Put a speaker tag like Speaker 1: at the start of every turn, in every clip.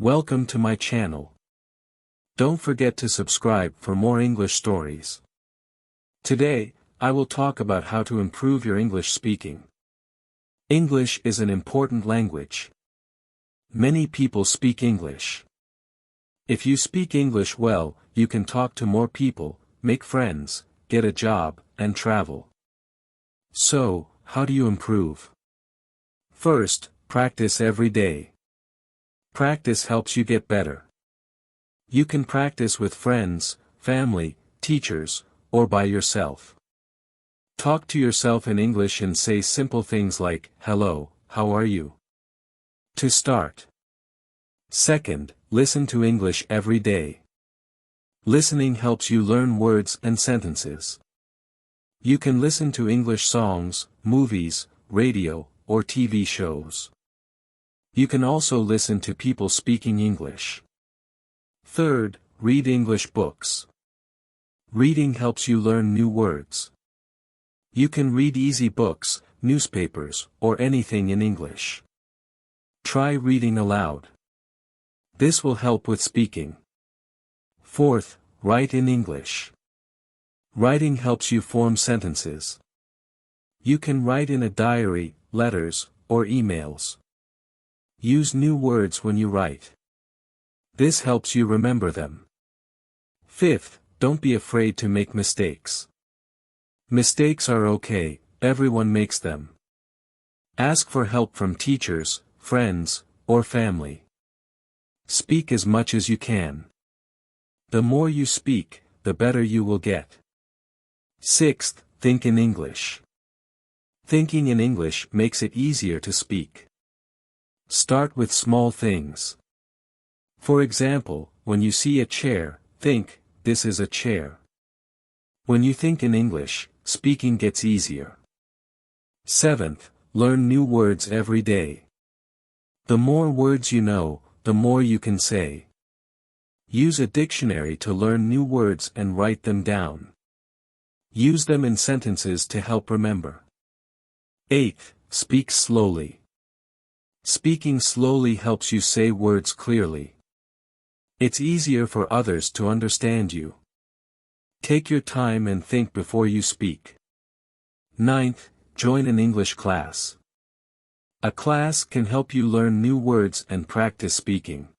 Speaker 1: Welcome to my channel. Don't forget to subscribe for more English stories. Today, I will talk about how to improve your English speaking. English is an important language. Many people speak English. If you speak English well, you can talk to more people, make friends, get a job, and travel. So, how do you improve? First, practice every day. Practice helps you get better. You can practice with friends, family, teachers, or by yourself. Talk to yourself in English and say simple things like, "Hello, how are you?" To start. Second, listen to English every day. Listening helps you learn words and sentences. You can listen to English songs, movies, radio, or TV shows. You can also listen to people speaking English. Third, read English books. Reading helps you learn new words. You can read easy books, newspapers, or anything in English. Try reading aloud. This will help with speaking. Fourth, write in English. Writing helps you form sentences. You can write in a diary, letters, or emails. Use new words when you write. This helps you remember them. Fifth, don't be afraid to make mistakes. Mistakes are okay, everyone makes them. Ask for help from teachers, friends, or family. Speak as much as you can. The more you speak, the better you will get. Sixth, think in English. Thinking in English makes it easier to speak. Start with small things. For example, when you see a chair, think, "This is a chair." When you think in English, speaking gets easier. Seventh, learn new words every day. The more words you know, the more you can say. Use a dictionary to learn new words and write them down. Use them in sentences to help remember. Eighth, speak slowly. Speaking slowly helps you say words clearly. It's easier for others to understand you. Take your time and think before you speak. Ninth, join an English class. A class can help you learn new words and practice speaking.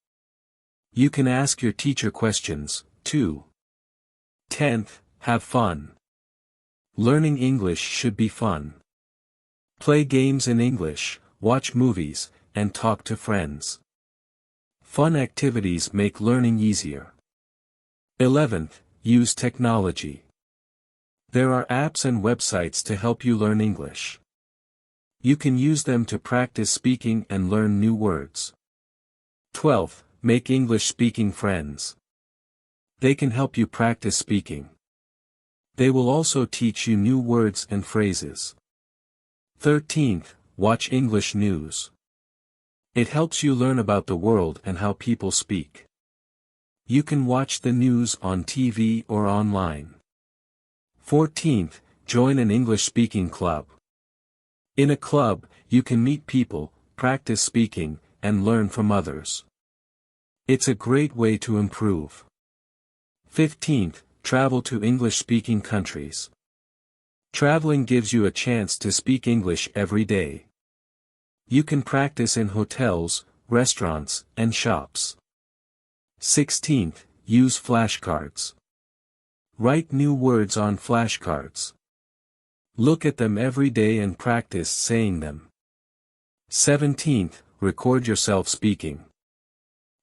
Speaker 1: You can ask your teacher questions, too. 10th, have fun. Learning English should be fun. Play games in English, watch movies, and talk to friends. Fun activities make learning easier. 11th, use technology. There are apps and websites to help you learn English. You can use them to practice speaking and learn new words. 12th, make English speaking friends. They can help you practice speaking. They will also teach you new words and phrases. 13th, watch English news. It helps you learn about the world and how people speak. You can watch the news on TV or online. 14th, join an English-speaking club. In a club, you can meet people, practice speaking, and learn from others. It's a great way to improve. 15th, travel to English-speaking countries. Traveling gives you a chance to speak English every day. You can practice in hotels, restaurants, and shops. 16th, use flashcards. Write new words on flashcards. Look at them every day and practice saying them. 17th, record yourself speaking.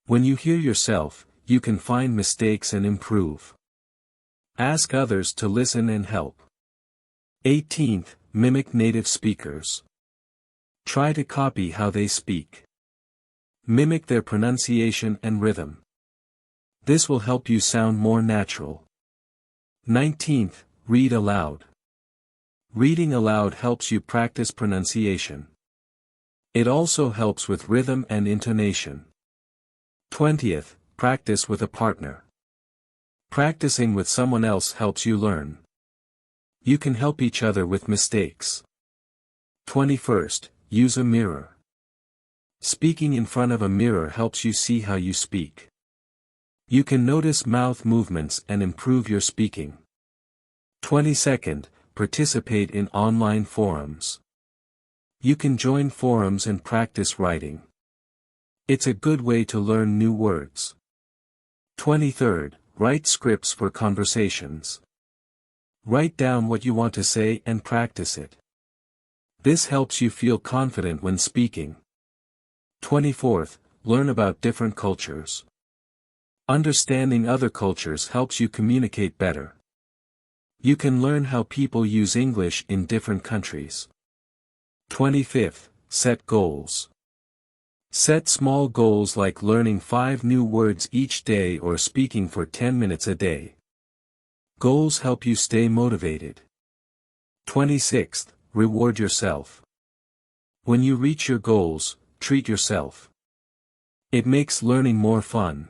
Speaker 1: When you hear yourself, you can find mistakes and improve. Ask others to listen and help. 18th, mimic native speakers. Try to copy how they speak. Mimic their pronunciation and rhythm. This will help you sound more natural. 19th, read aloud. Reading aloud helps you practice pronunciation. It also helps with rhythm and intonation. 20th, practice with a partner. Practicing with someone else helps you learn. You can help each other with mistakes. 21st, use a mirror. Speaking in front of a mirror helps you see how you speak. You can notice mouth movements and improve your speaking. 22nd, participate in online forums. You can join forums and practice writing. It's a good way to learn new words. 23rd, write scripts for conversations. Write down what you want to say and practice it. This helps you feel confident when speaking. 24th, learn about different cultures. Understanding other cultures helps you communicate better. You can learn how people use English in different countries. 25th, set goals. Set small goals like learning 5 new words each day or speaking for 10 minutes a day. Goals help you stay motivated. 26th, reward yourself. When you reach your goals, treat yourself. It makes learning more fun.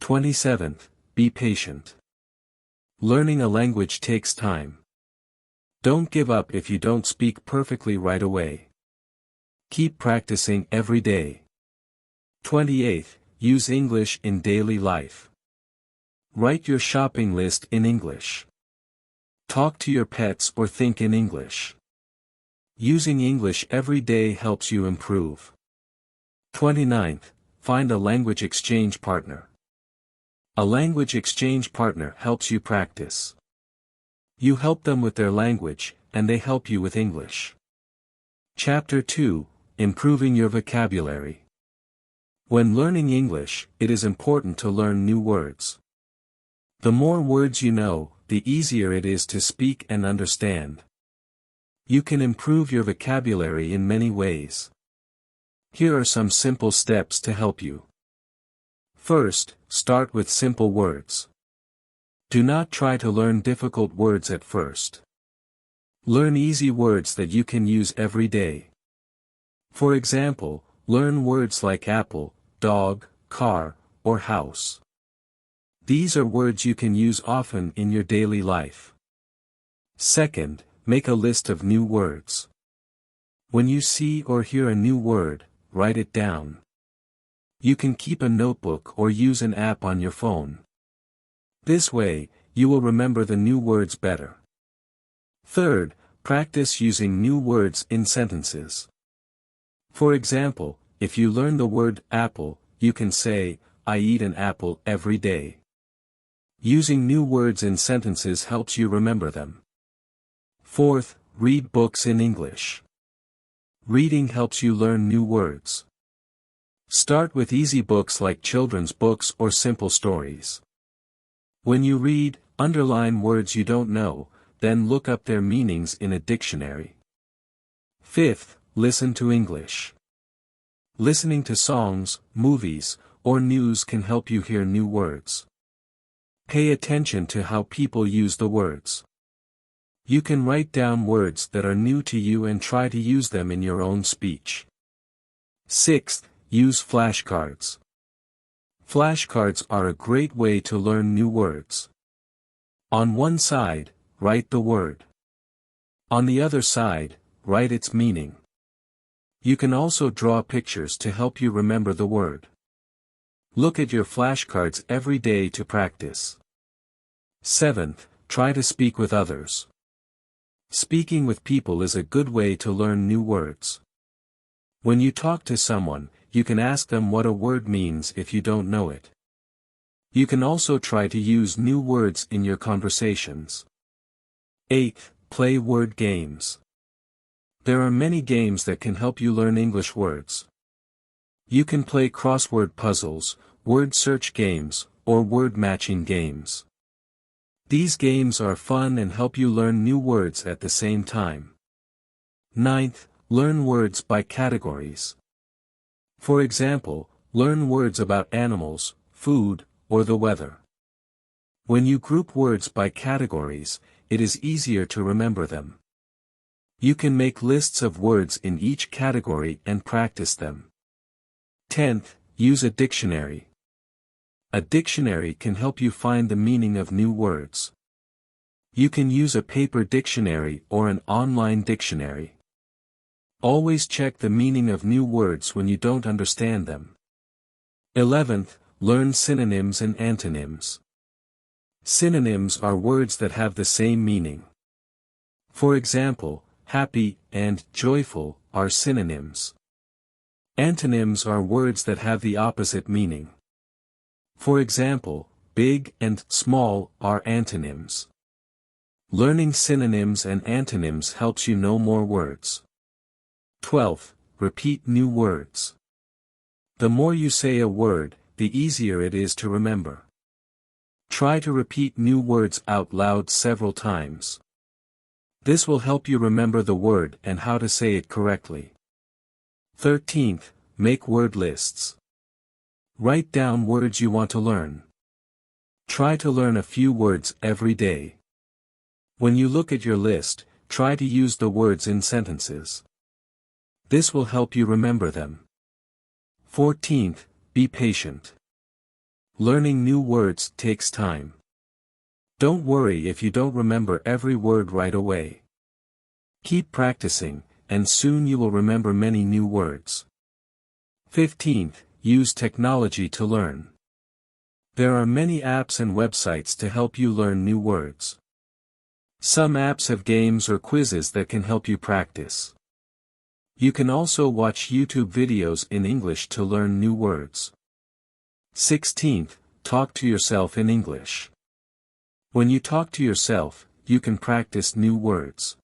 Speaker 1: 27th, be patient. Learning a language takes time. Don't give up if you don't speak perfectly right away. Keep practicing every day. 28th, use English in daily life. Write your shopping list in English. Talk to your pets or think in English. Using English every day helps you improve. 29th, find a language exchange partner. A language exchange partner helps you practice. You help them with their language, and they help you with English. Chapter 2, Improving your vocabulary. When learning English, it is important to learn new words. The more words you know, the easier it is to speak and understand. You can improve your vocabulary in many ways. Here are some simple steps to help you. First, start with simple words. Do not try to learn difficult words at first. Learn easy words that you can use every day. For example, learn words like apple, dog, car, or house. These are words you can use often in your daily life. Second, make a list of new words. When you see or hear a new word, write it down. You can keep a notebook or use an app on your phone. This way, you will remember the new words better. Third, practice using new words in sentences. For example, if you learn the word apple, you can say, I eat an apple every day. Using new words in sentences helps you remember them. Fourth, read books in English. Reading helps you learn new words. Start with easy books like children's books or simple stories. When you read, underline words you don't know, then look up their meanings in a dictionary. Fifth, listen to English. Listening to songs, movies, or news can help you hear new words. Pay attention to how people use the words. You can write down words that are new to you and try to use them in your own speech. Sixth, use flashcards. Flashcards are a great way to learn new words. On one side, write the word. On the other side, write its meaning. You can also draw pictures to help you remember the word. Look at your flashcards every day to practice. Seventh, try to speak with others. Speaking with people is a good way to learn new words. When you talk to someone, you can ask them what a word means if you don't know it. You can also try to use new words in your conversations. Eighth, play word games. There are many games that can help you learn English words. You can play crossword puzzles, word search games, or word matching games. These games are fun and help you learn new words at the same time. Ninth, learn words by categories. For example, learn words about animals, food, or the weather. When you group words by categories, it is easier to remember them. You can make lists of words in each category and practice them. 10th, use a dictionary. A dictionary can help you find the meaning of new words. You can use a paper dictionary or an online dictionary. Always check the meaning of new words when you don't understand them. 11th, learn synonyms and antonyms. Synonyms are words that have the same meaning. For example, happy and joyful are synonyms. Antonyms are words that have the opposite meaning. For example, big and small are antonyms. Learning synonyms and antonyms helps you know more words. 12th, repeat new words. The more you say a word, the easier it is to remember. Try to repeat new words out loud several times. This will help you remember the word and how to say it correctly. 13th, make word lists. Write down words you want to learn. Try to learn a few words every day. When you look at your list, try to use the words in sentences. This will help you remember them. 14th, be patient. Learning new words takes time. Don't worry if you don't remember every word right away. Keep practicing, and soon you will remember many new words. 15th, use technology to learn. There are many apps and websites to help you learn new words. Some apps have games or quizzes that can help you practice. You can also watch YouTube videos in English to learn new words. 16th, talk to yourself in English. When you talk to yourself, you can practice new words.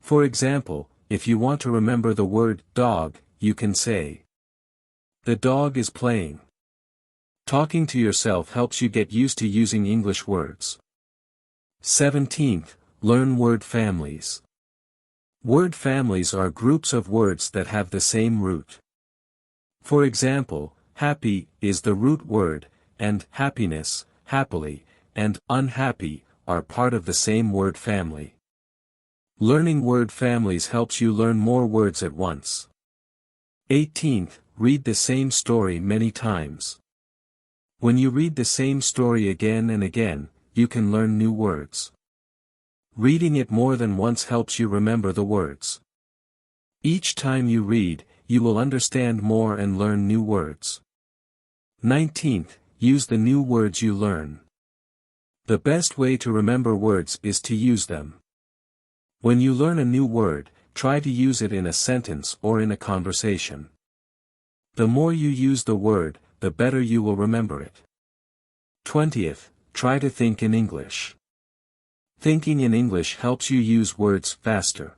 Speaker 1: For example, if you want to remember the word dog, you can say, "The dog is playing." Talking to yourself helps you get used to using English words. 17th, learn word families. Word families are groups of words that have the same root. For example, happy is the root word, and happiness, happily, and unhappy are part of the same word family. Learning word families helps you learn more words at once. 18th, read the same story many times. When you read the same story again and again, you can learn new words. Reading it more than once helps you remember the words. Each time you read, you will understand more and learn new words. 19th, use the new words you learn. The best way to remember words is to use them. When you learn a new word, try to use it in a sentence or in a conversation. The more you use the word, the better you will remember it. 20th, try to think in English. Thinking in English helps you use words faster.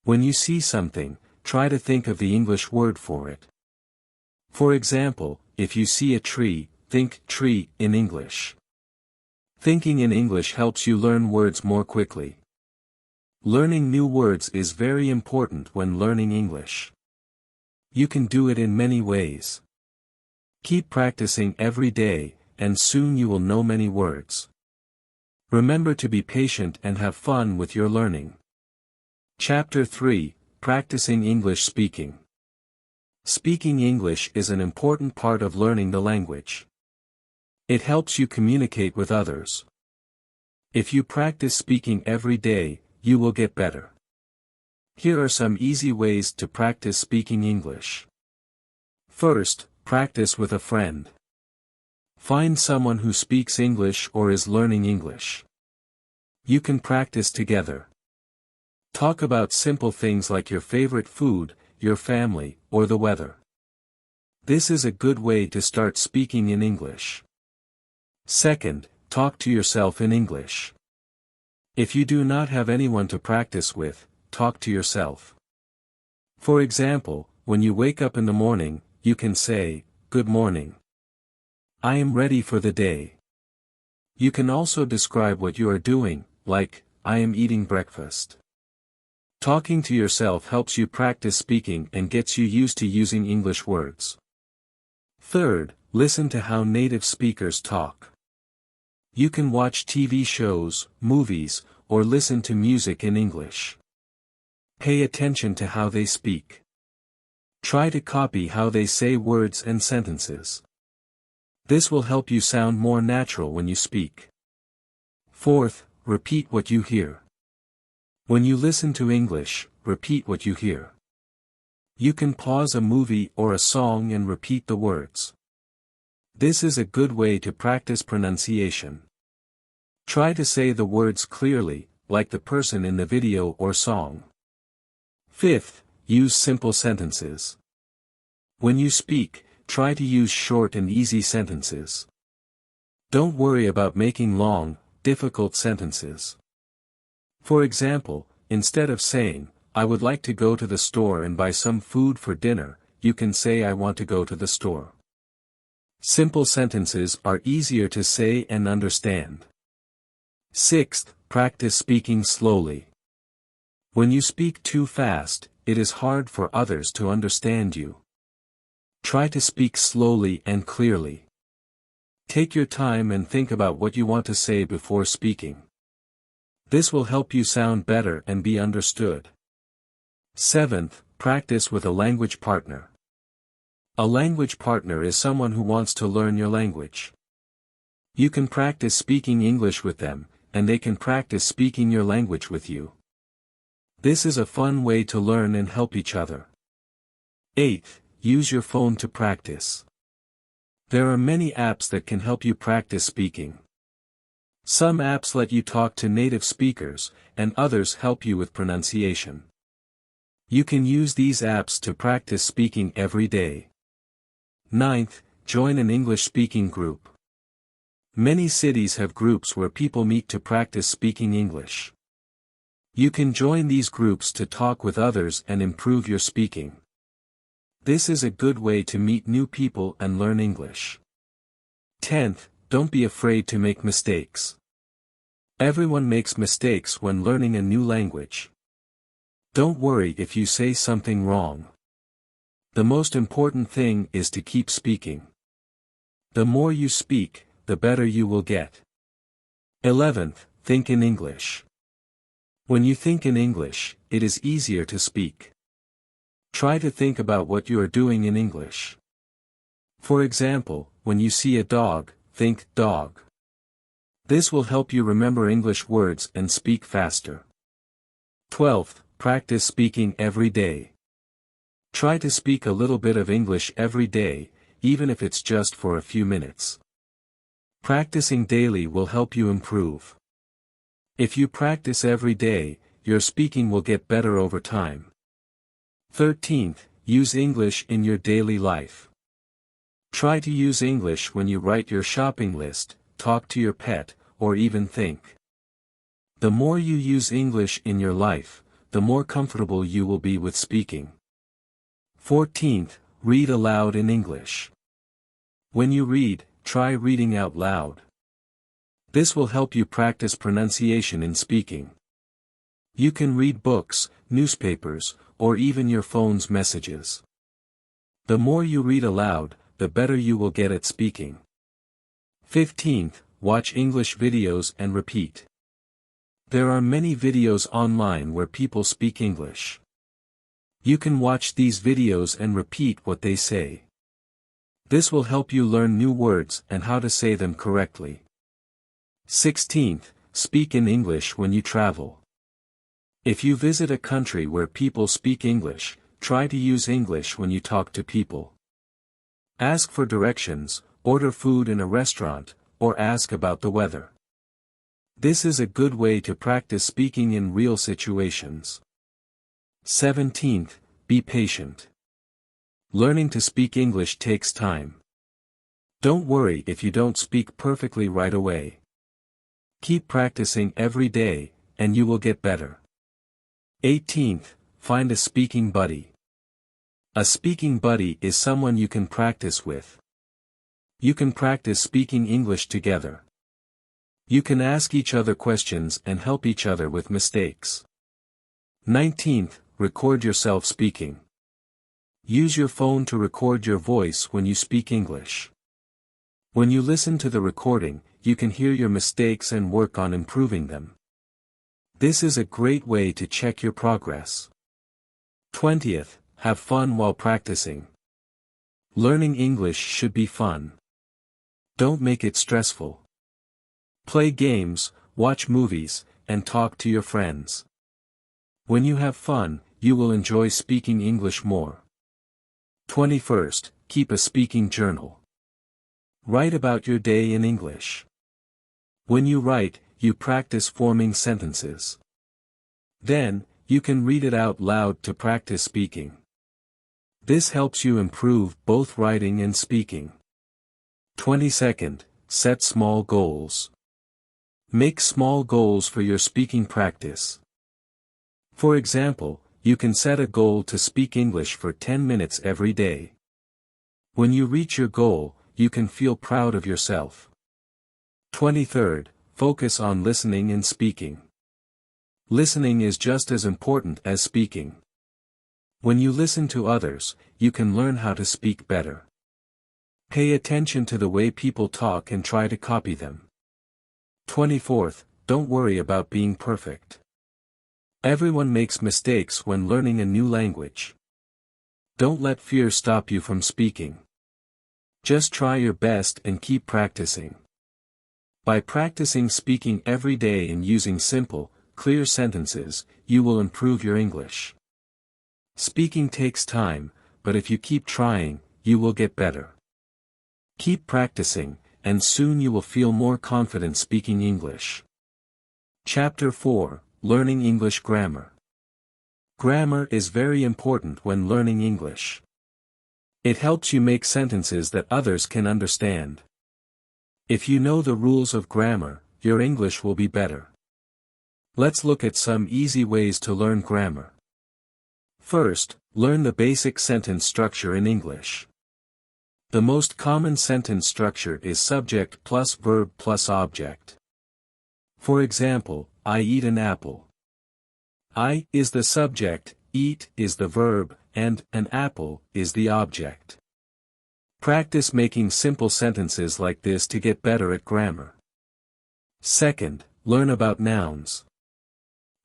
Speaker 1: When you see something, try to think of the English word for it. For example, if you see a tree, think tree in English. Thinking in English helps you learn words more quickly. Learning new words is very important when learning English. You can do it in many ways. Keep practicing every day, and soon you will know many words. Remember to be patient and have fun with your learning. Chapter 3, Practicing English Speaking. Speaking English is an important part of learning the language. It helps you communicate with others. If you practice speaking every day, you will get better. Here are some easy ways to practice speaking English. First, practice with a friend. Find someone who speaks English or is learning English. You can practice together. Talk about simple things like your favorite food, your family, or the weather. This is a good way to start speaking in English. Second, talk to yourself in English. If you do not have anyone to practice with, talk to yourself. For example, when you wake up in the morning, you can say, "Good morning. I am ready for the day." You can also describe what you are doing, like, "I am eating breakfast." Talking to yourself helps you practice speaking and gets you used to using English words. Third, listen to how native speakers talk. You can watch TV shows, movies, or listen to music in English. Pay attention to how they speak. Try to copy how they say words and sentences. This will help you sound more natural when you speak. Fourth, repeat what you hear. When you listen to English, repeat what you hear. You can pause a movie or a song and repeat the words. This is a good way to practice pronunciation. Try to say the words clearly, like the person in the video or song. 5th, use simple sentences. When you speak, try to use short and easy sentences. Don't worry about making long, difficult sentences. For example, instead of saying, "I would like to go to the store and buy some food for dinner," you can say, "I want to go to the store." Simple sentences are easier to say and understand. 6th, practice speaking slowly. When you speak too fast, it is hard for others to understand you. Try to speak slowly and clearly. Take your time and think about what you want to say before speaking. This will help you sound better and be understood. 7th, practice with a language partner. A language partner is someone who wants to learn your language. You can practice speaking English with them, and they can practice speaking your language with you. This is a fun way to learn and help each other. 8th, use your phone to practice. There are many apps that can help you practice speaking. Some apps let you talk to native speakers, and others help you with pronunciation. You can use these apps to practice speaking every day. 9th, join an English speaking group. Many cities have groups where people meet to practice speaking English. You can join these groups to talk with others and improve your speaking. This is a good way to meet new people and learn English. 10th, don't be afraid to make mistakes. Everyone makes mistakes when learning a new language. Don't worry if you say something wrong. The most important thing is to keep speaking. The more you speak, the better you will get. 11th, think in English. When you think in English, it is easier to speak. Try to think about what you are doing in English. For example, when you see a dog, think dog. This will help you remember English words and speak faster. 12th, practice speaking every day. Try to speak a little bit of English every day, even if it's just for a few minutes. Practicing daily will help you improve. If you practice every day, your speaking will get better over time. 13th, use English in your daily life. Try to use English when you write your shopping list, talk to your pet, or even think. The more you use English in your life, the more comfortable you will be with speaking. 14th, read aloud in English. When you read, try reading out loud. This will help you practice pronunciation in speaking. You can read books, newspapers, or even your phone's messages. The more you read aloud, the better you will get at speaking. 15th, watch English videos and repeat. There are many videos online where people speak English. You can watch these videos and repeat what they say. This will help you learn new words and how to say them correctly. 16th, speak in English when you travel. If you visit a country where people speak English, try to use English when you talk to people. Ask for directions, order food in a restaurant, or ask about the weather. This is a good way to practice speaking in real situations. 17th, be patient. Learning to speak English takes time. Don't worry if you don't speak perfectly right away. Keep practicing every day, and you will get better. 18th, find a speaking buddy. A speaking buddy is someone you can practice with. You can practice speaking English together. You can ask each other questions and help each other with mistakes. 19th, record yourself speaking. Use your phone to record your voice when you speak English. When you listen to the recording, you can hear your mistakes and work on improving them. This is a great way to check your progress. 20th, have fun while practicing. Learning English should be fun. Don't make it stressful. Play games, watch movies, and talk to your friends. When you have fun, you will enjoy speaking English more. 21st, keep a speaking journal. Write about your day in English. When you write, you practice forming sentences. Then, you can read it out loud to practice speaking. This helps you improve both writing and speaking. 22nd, set small goals. Make small goals for your speaking practice. For example, you can set a goal to speak English for 10 minutes every day. When you reach your goal, you can feel proud of yourself. 23rd, focus on listening and speaking. Listening is just as important as speaking. When you listen to others, you can learn how to speak better. Pay attention to the way people talk and try to copy them. 24th, don't worry about being perfect. Everyone makes mistakes when learning a new language. Don't let fear stop you from speaking. Just try your best and keep practicing. By practicing speaking every day and using simple, clear sentences, you will improve your English. Speaking takes time, but if you keep trying, you will get better. Keep practicing, and soon you will feel more confident speaking English. Chapter 4, Learning English Grammar. Grammar is very important when learning English. It helps you make sentences that others can understand. If you know the rules of grammar, your English will be better. Let's look at some easy ways to learn grammar. First, learn the basic sentence structure in English. The most common sentence structure is subject plus verb plus object. For example, I eat an apple. I is the subject, eat is the verb, and an apple is the object. Practice making simple sentences like this to get better at grammar. Second, learn about nouns.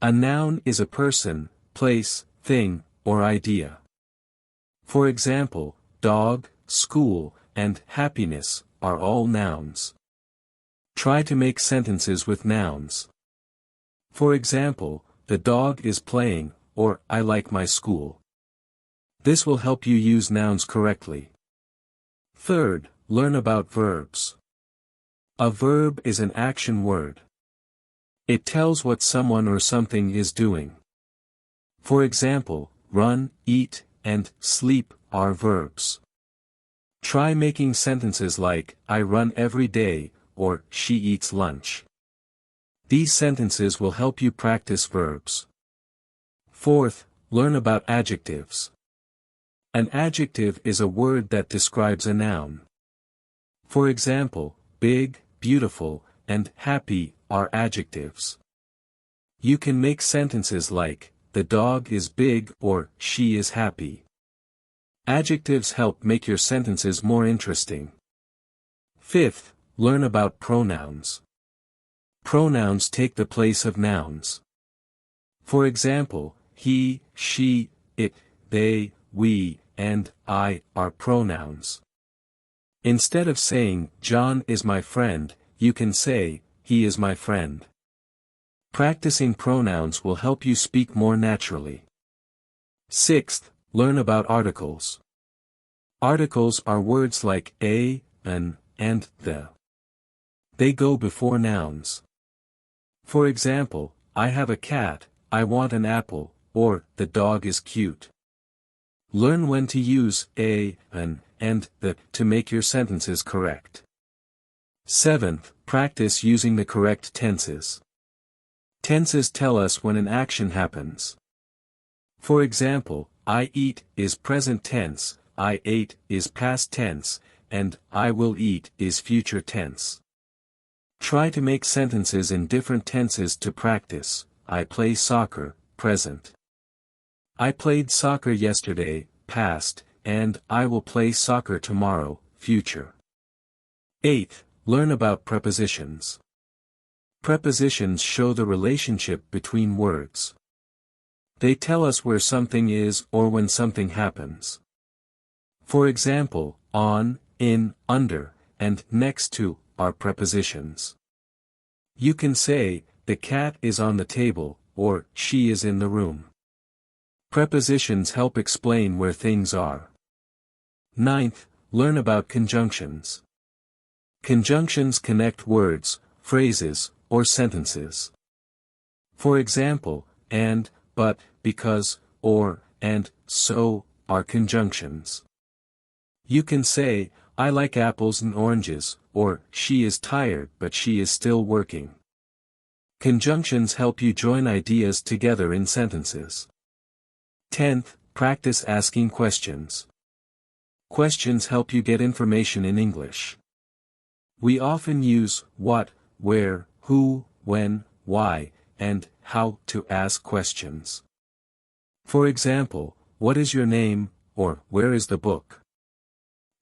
Speaker 1: A noun is a person, place, thing, or idea. For example, dog, school, and happiness are all nouns. Try to make sentences with nouns. For example, the dog is playing, or I like my school. This will help you use nouns correctly. Third, learn about verbs. A verb is an action word. It tells what someone or something is doing. For example, run, eat, and sleep are verbs. Try making sentences like, I run every day, or she eats lunch. These sentences will help you practice verbs. Fourth, learn about adjectives. An adjective is a word that describes a noun. For example, big, beautiful, and happy are adjectives. You can make sentences like, the dog is big or she is happy. Adjectives help make your sentences more interesting. Fifth, learn about pronouns. Pronouns take the place of nouns. For example, he, she, it, they, we, and I are pronouns. Instead of saying, John is my friend, you can say, he is my friend. Practicing pronouns will help you speak more naturally. Sixth, learn about articles. Articles are words like a, an, and the. They go before nouns. For example, I have a cat, I want an apple, or the dog is cute. Learn when to use a, an, and the to make your sentences correct. Seventh, practice using the correct tenses. Tenses tell us when an action happens. For example, I eat is present tense, I ate is past tense, and I will eat is future tense. Try to make sentences in different tenses to practice. I play soccer, present. I played soccer yesterday, past, and I will play soccer tomorrow, future. Eighth, learn about prepositions. Prepositions show the relationship between words. They tell us where something is or when something happens. For example, on, in, under, and next to are prepositions. You can say, the cat is on the table, or she is in the room. Prepositions help explain where things are. 9th, learn about conjunctions. Conjunctions connect words, phrases, or sentences. For example, and, but, because, or, and, so, are conjunctions. You can say, I like apples and oranges, or, she is tired but she is still working. Conjunctions help you join ideas together in sentences. 10th, practice asking questions. Questions help you get information in English. We often use what, where, who, when, why, and how to ask questions. For example, what is your name, or where is the book?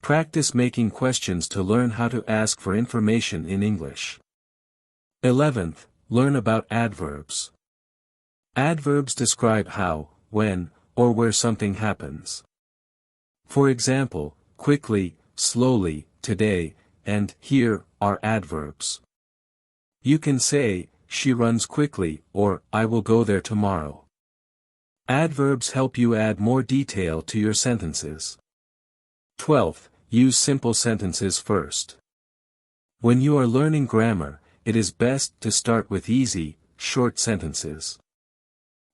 Speaker 1: Practice making questions to learn how to ask for information in English. 11th, learn about adverbs. Adverbs describe how, when, or where something happens. For example, quickly, slowly, today, and here are adverbs. You can say, she runs quickly, or I will go there tomorrow. Adverbs help you add more detail to your sentences. 12th, use simple sentences first. When you are learning grammar, it is best to start with easy, short sentences.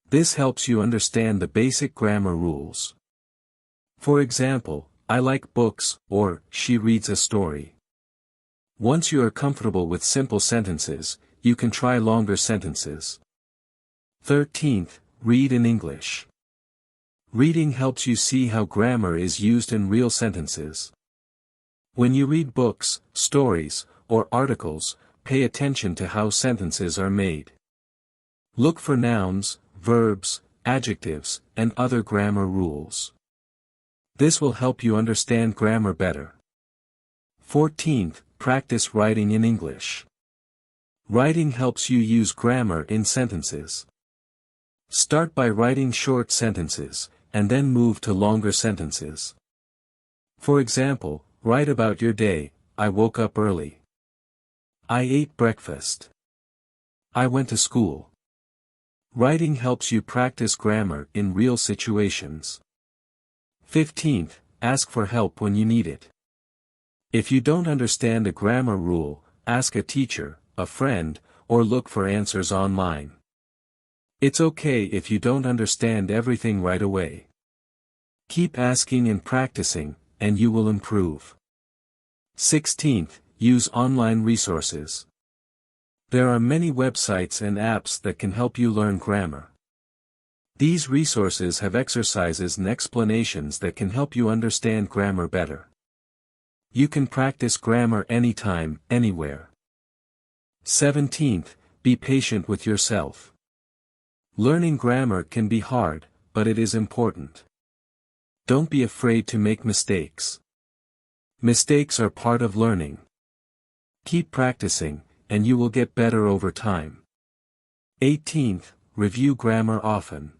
Speaker 1: This helps you understand the basic grammar rules. For example, I like books, or she reads a story. Once you are comfortable with simple sentences, you can try longer sentences. 13th, read in English. Reading helps you see how grammar is used in real sentences. When you read books, stories, or articles, pay attention to how sentences are made. Look for nouns, verbs, adjectives, and other grammar rules. This will help you understand grammar better. 14th, practice writing in English. Writing helps you use grammar in sentences. Start by writing short sentences, and then move to longer sentences. For example, write about your day. I woke up early. I ate breakfast. I went to school. Writing helps you practice grammar in real situations. 15th, ask for help when you need it. If you don't understand a grammar rule, ask a teacher, a friend, or look for answers online. It's okay if you don't understand everything right away. Keep asking and practicing, and you will improve. 16th, use online resources. There are many websites and apps that can help you learn grammar. These resources have exercises and explanations that can help you understand grammar better. You can practice grammar anytime, anywhere. 17th, be patient with yourself. Learning grammar can be hard, but it is important. Don't be afraid to make mistakes. Mistakes are part of learning. Keep practicing, and you will get better over time. 18th, review grammar often.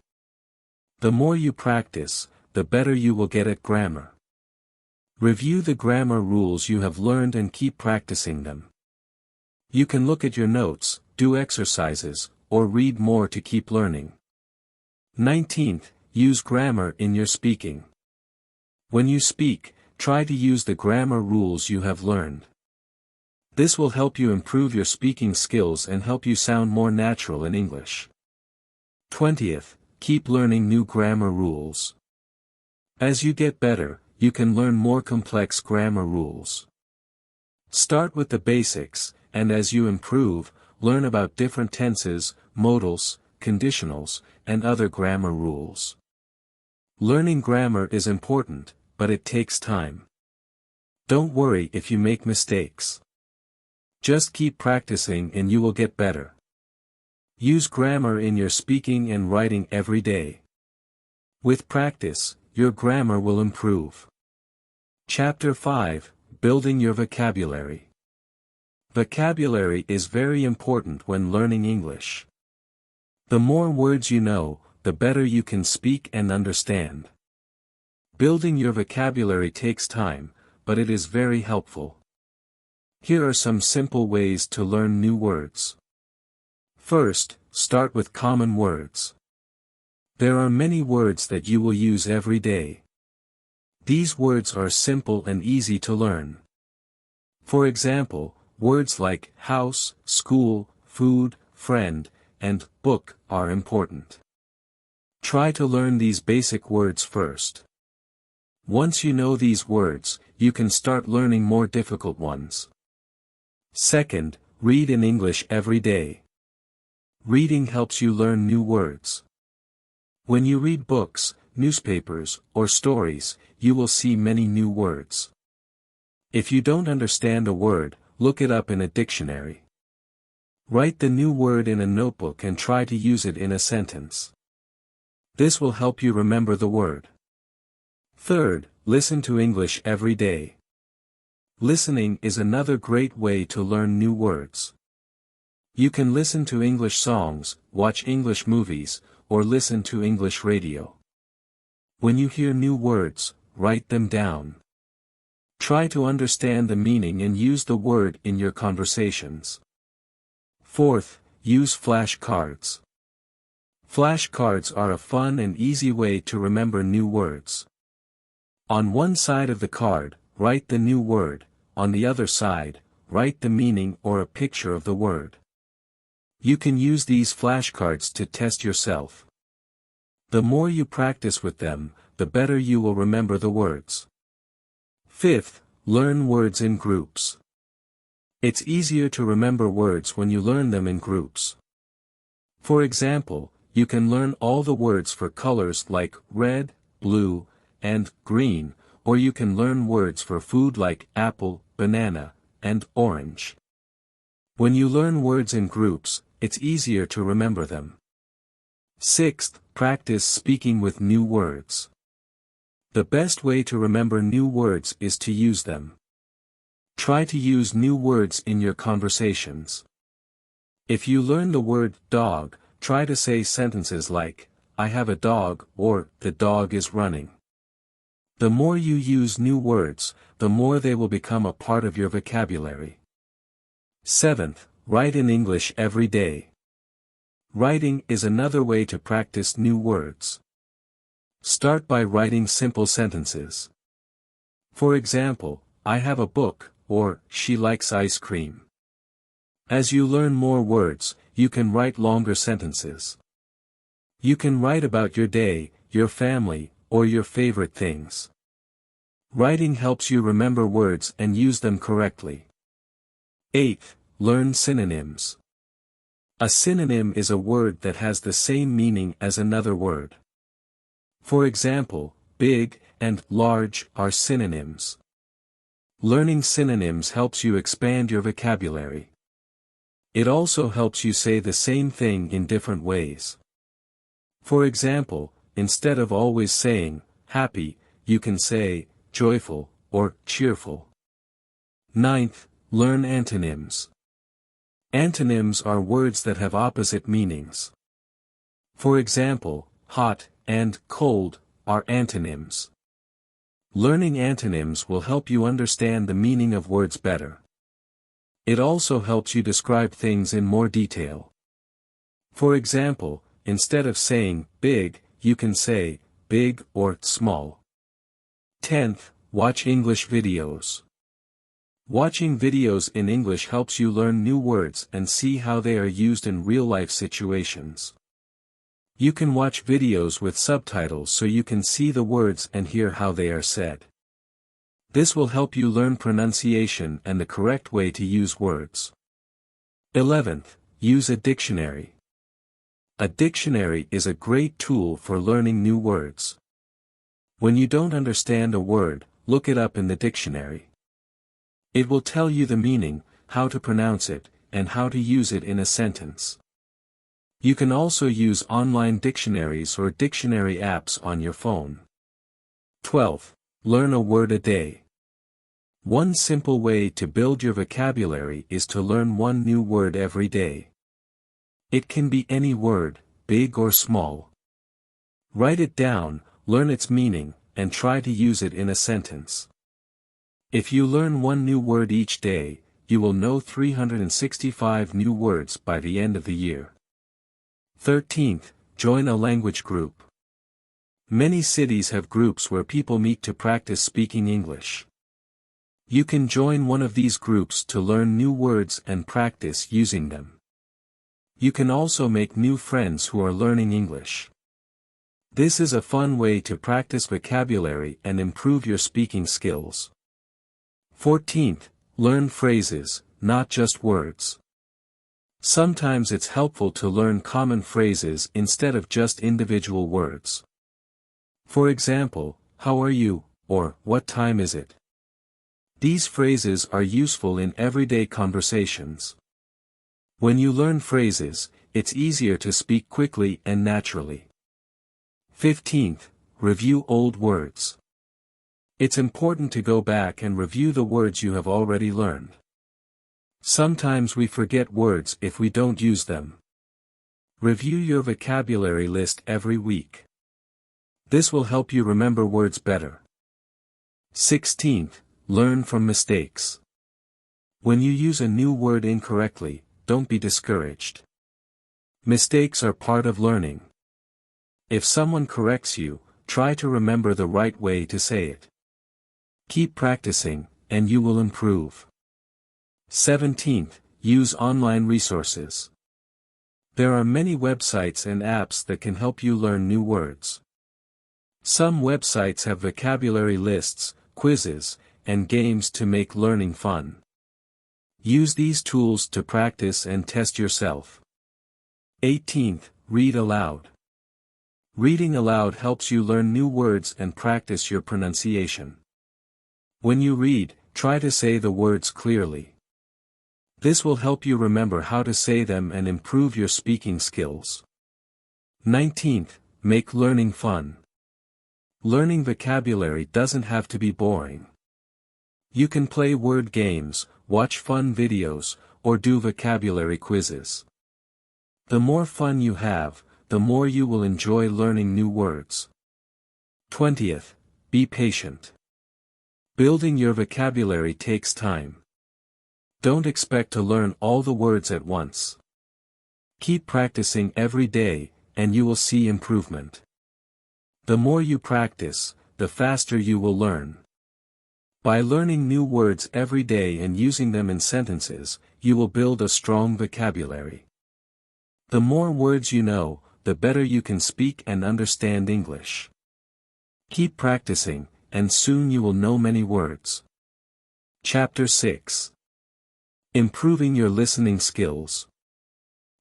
Speaker 1: The more you practice, the better you will get at grammar. Review the grammar rules you have learned and keep practicing them. You can look at your notes, do exercises, or read more to keep learning. 19th, use grammar in your speaking. When you speak, try to use the grammar rules you have learned. This will help you improve your speaking skills and help you sound more natural in English. 20th, keep learning new grammar rules. As you get better, you can learn more complex grammar rules. Start with the basics, and as you improve, learn about different tenses, modals, conditionals, and other grammar rules. Learning grammar is important, but it takes time. Don't worry if you make mistakes. Just keep practicing and you will get better. Use grammar in your speaking and writing every day. With practice, your grammar will improve. Chapter 5, Building Your Vocabulary. Vocabulary is very important when learning English. The more words you know, the better you can speak and understand. Building your vocabulary takes time, but it is very helpful. Here are some simple ways to learn new words. First, start with common words. There are many words that you will use every day. These words are simple and easy to learn. For example, words like house, school, food, friend, and book are important. Try to learn these basic words first. Once you know these words, you can start learning more difficult ones. Second, read in English every day. Reading helps you learn new words. When you read books, newspapers, or stories, you will see many new words. If you don't understand a word, look it up in a dictionary. Write the new word in a notebook and try to use it in a sentence. This will help you remember the word. Third, listen to English every day. Listening is another great way to learn new words. You can listen to English songs, watch English movies, or listen to English radio. When you hear new words, write them down. Try to understand the meaning and use the word in your conversations. Fourth, use flashcards. Flashcards are a fun and easy way to remember new words. On one side of the card, write the new word, on the other side, write the meaning or a picture of the word. You can use these flashcards to test yourself. The more you practice with them, the better you will remember the words. Fifth, learn words in groups. It's easier to remember words when you learn them in groups. For example, you can learn all the words for colors like red, blue, and green, or you can learn words for food like apple, banana, and orange. When you learn words in groups, it's easier to remember them. Sixth, practice speaking with new words. The best way to remember new words is to use them. Try to use new words in your conversations. If you learn the word dog, try to say sentences like, I have a dog, or the dog is running. The more you use new words, the more they will become a part of your vocabulary. Seventh, write in English every day. Writing is another way to practice new words. Start by writing simple sentences. For example, I have a book, or she likes ice cream. As you learn more words, you can write longer sentences. You can write about your day, your family, or your favorite things. Writing helps you remember words and use them correctly. Eighth, learn synonyms. A synonym is a word that has the same meaning as another word. For example, big and large are synonyms. Learning synonyms helps you expand your vocabulary. It also helps you say the same thing in different ways. For example, instead of always saying, happy, you can say, joyful, or cheerful. Ninth, learn antonyms. Antonyms are words that have opposite meanings. For example, hot and cold are antonyms. Learning antonyms will help you understand the meaning of words better. It also helps you describe things in more detail. For example, instead of saying big, you can say big or small. 10th, watch English videos. Watching videos in English helps you learn new words and see how they are used in real-life situations. You can watch videos with subtitles so you can see the words and hear how they are said. This will help you learn pronunciation and the correct way to use words. 11th, use a dictionary. A dictionary is a great tool for learning new words. When you don't understand a word, look it up in the dictionary. It will tell you the meaning, how to pronounce it, and how to use it in a sentence. You can also use online dictionaries or dictionary apps on your phone. 12th, learn a word a day. One simple way to build your vocabulary is to learn one new word every day. It can be any word, big or small. Write it down, learn its meaning, and try to use it in a sentence. If you learn one new word each day, you will know 365 new words by the end of the year. 13th, join a language group. Many cities have groups where people meet to practice speaking English. You can join one of these groups to learn new words and practice using them. You can also make new friends who are learning English. This is a fun way to practice vocabulary and improve your speaking skills. 14th, learn phrases, not just words. Sometimes it's helpful to learn common phrases instead of just individual words. For example, how are you, or what time is it? These phrases are useful in everyday conversations. When you learn phrases, it's easier to speak quickly and naturally. 15th, review old words. It's important to go back and review the words you have already learned. Sometimes we forget words if we don't use them. Review your vocabulary list every week. This will help you remember words better. 16th, learn from mistakes. When you use a new word incorrectly, don't be discouraged. Mistakes are part of learning. If someone corrects you, try to remember the right way to say it. Keep practicing, and you will improve. 17th, use online resources. There are many websites and apps that can help you learn new words. Some websites have vocabulary lists, quizzes, and games to make learning fun. Use these tools to practice and test yourself. 18th, read aloud. Reading aloud helps you learn new words and practice your pronunciation. When you read, try to say the words clearly. This will help you remember how to say them and improve your speaking skills. 19th, make learning fun. Learning vocabulary doesn't have to be boring. You can play word games, watch fun videos, or do vocabulary quizzes. The more fun you have, the more you will enjoy learning new words. 20th, be patient. Building your vocabulary takes time. Don't expect to learn all the words at once. Keep practicing every day, and you will see improvement. The more you practice, the faster you will learn. By learning new words every day and using them in sentences, you will build a strong vocabulary. The more words you know, the better you can speak and understand English. Keep practicing, and soon you will know many words. Chapter 6. Improving your listening skills.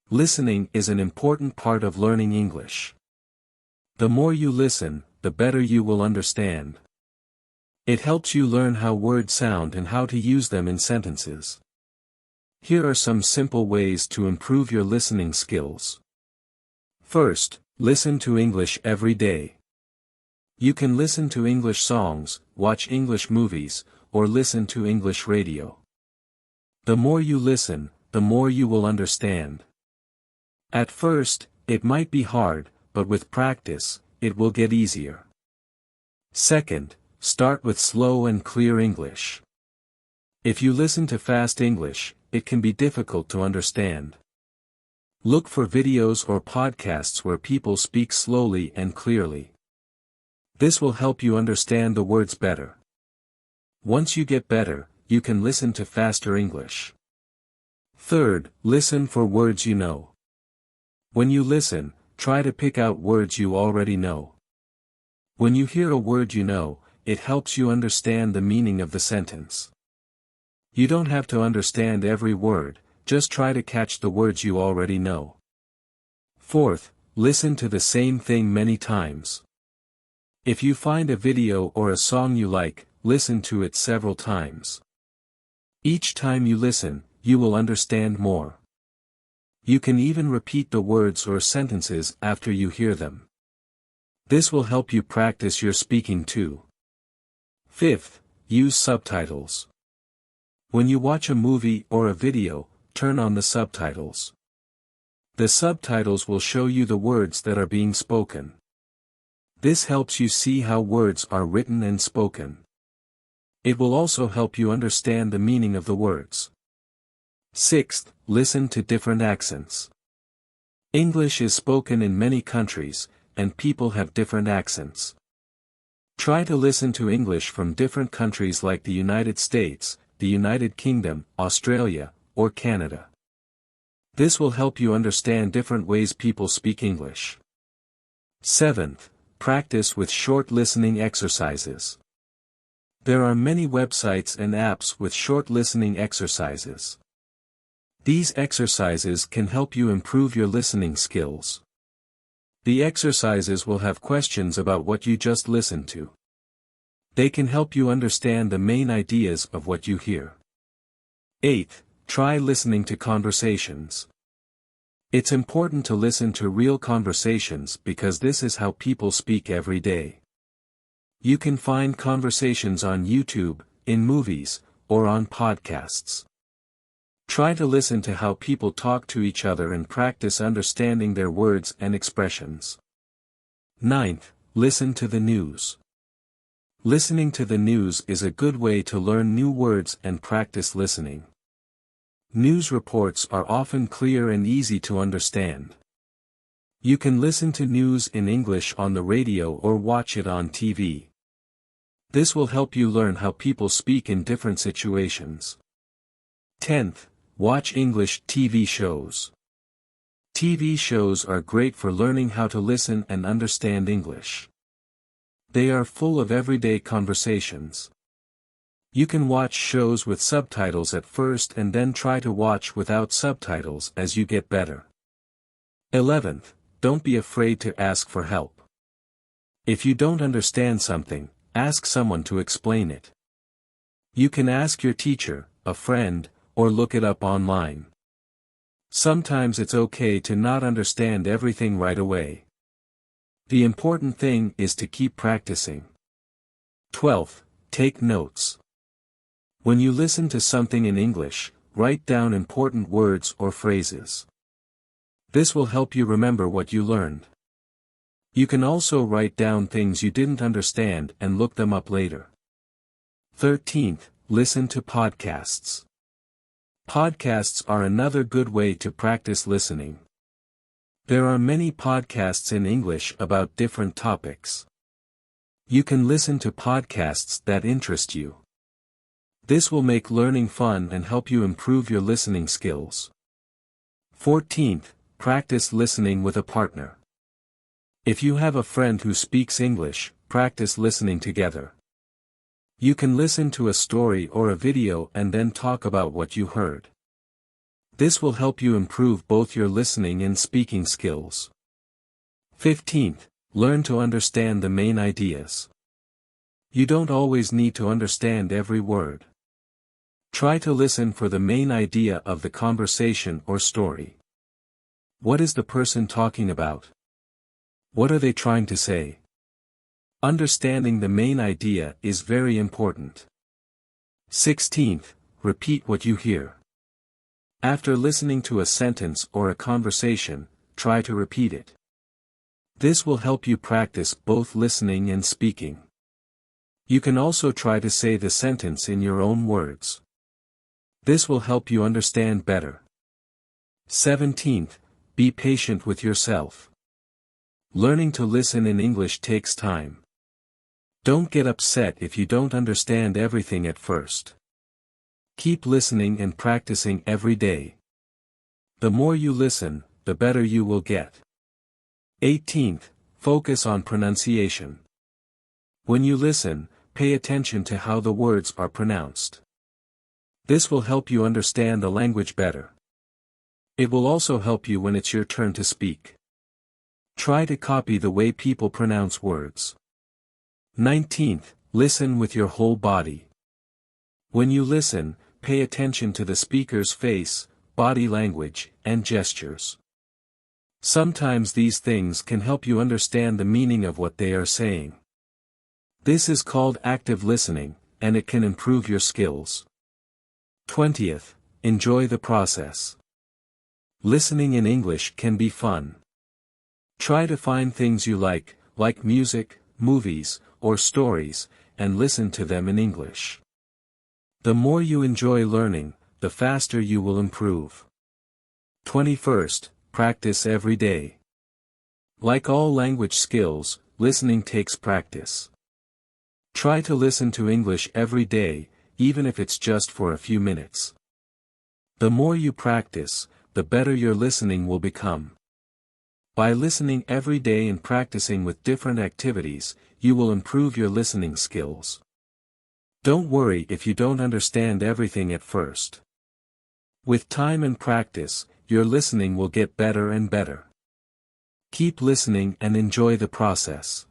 Speaker 1: Listening is an important part of learning English. The more you listen, the better you will understand. It helps you learn how words sound and how to use them in sentences. Here are some simple ways to improve your listening skills. First, listen to English every day. You can listen to English songs, watch English movies, or listen to English radio. The more you listen, the more you will understand. At first, it might be hard, but with practice, it will get easier. Second, start with slow and clear English. If you listen to fast English, it can be difficult to understand. Look for videos or podcasts where people speak slowly and clearly. This will help you understand the words better. Once you get better, you can listen to faster English. Third, listen for words you know. When you listen, try to pick out words you already know. When you hear a word you know, it helps you understand the meaning of the sentence. You don't have to understand every word, just try to catch the words you already know. Fourth, listen to the same thing many times. If you find a video or a song you like, listen to it several times. Each time you listen, you will understand more. You can even repeat the words or sentences after you hear them. This will help you practice your speaking too. Fifth, use subtitles. When you watch a movie or a video, turn on the subtitles. The subtitles will show you the words that are being spoken. This helps you see how words are written and spoken. It will also help you understand the meaning of the words. Sixth, listen to different accents. English is spoken in many countries, and people have different accents. Try to listen to English from different countries like the United States, the United Kingdom, Australia, or Canada. This will help you understand different ways people speak English. 7th, practice with short listening exercises. There are many websites and apps with short listening exercises. These exercises can help you improve your listening skills. The exercises will have questions about what you just listened to. They can help you understand the main ideas of what you hear. 8th, try listening to conversations. It's important to listen to real conversations because this is how people speak every day. You can find conversations on YouTube, in movies, or on podcasts. Try to listen to how people talk to each other and practice understanding their words and expressions. 9th, listen to the news. Listening to the news is a good way to learn new words and practice listening. News reports are often clear and easy to understand. You can listen to news in English on the radio or watch it on TV. This will help you learn how people speak in different situations. 10th, watch English TV shows. TV shows are great for learning how to listen and understand English. They are full of everyday conversations. You can watch shows with subtitles at first and then try to watch without subtitles as you get better. 11th, don't be afraid to ask for help. If you don't understand something, ask someone to explain it. You can ask your teacher, a friend, or look it up online. Sometimes it's okay to not understand everything right away. The important thing is to keep practicing. 12th, take notes. When you listen to something in English, write down important words or phrases. This will help you remember what you learned. You can also write down things you didn't understand and look them up later. 13th, listen to podcasts. Podcasts are another good way to practice listening. There are many podcasts in English about different topics. You can listen to podcasts that interest you. This will make learning fun and help you improve your listening skills. 14th, practice listening with a partner. If you have a friend who speaks English, practice listening together. You can listen to a story or a video and then talk about what you heard. This will help you improve both your listening and speaking skills. 15th, learn to understand the main ideas. You don't always need to understand every word. Try to listen for the main idea of the conversation or story. What is the person talking about? What are they trying to say? Understanding the main idea is very important. 16th, repeat what you hear. After listening to a sentence or a conversation, try to repeat it. This will help you practice both listening and speaking. You can also try to say the sentence in your own words. This will help you understand better. 17th, be patient with yourself. Learning to listen in English takes time. Don't get upset if you don't understand everything at first. Keep listening and practicing every day. The more you listen, the better you will get. 18th, focus on pronunciation. When you listen, pay attention to how the words are pronounced. This will help you understand the language better. It will also help you when it's your turn to speak. Try to copy the way people pronounce words. 19th, listen with your whole body. When you listen, pay attention to the speaker's face, body language, and gestures. Sometimes these things can help you understand the meaning of what they are saying. This is called active listening, and it can improve your skills. 20th, enjoy the process. Listening in English can be fun. Try to find things you like music, movies, or stories, and listen to them in English. The more you enjoy learning, the faster you will improve. 21st, practice every day. Like all language skills, listening takes practice. Try to listen to English every day, even if it's just for a few minutes. The more you practice, the better your listening will become. By listening every day and practicing with different activities, you will improve your listening skills. Don't worry if you don't understand everything at first. With time and practice, your listening will get better and better. Keep listening and enjoy the process.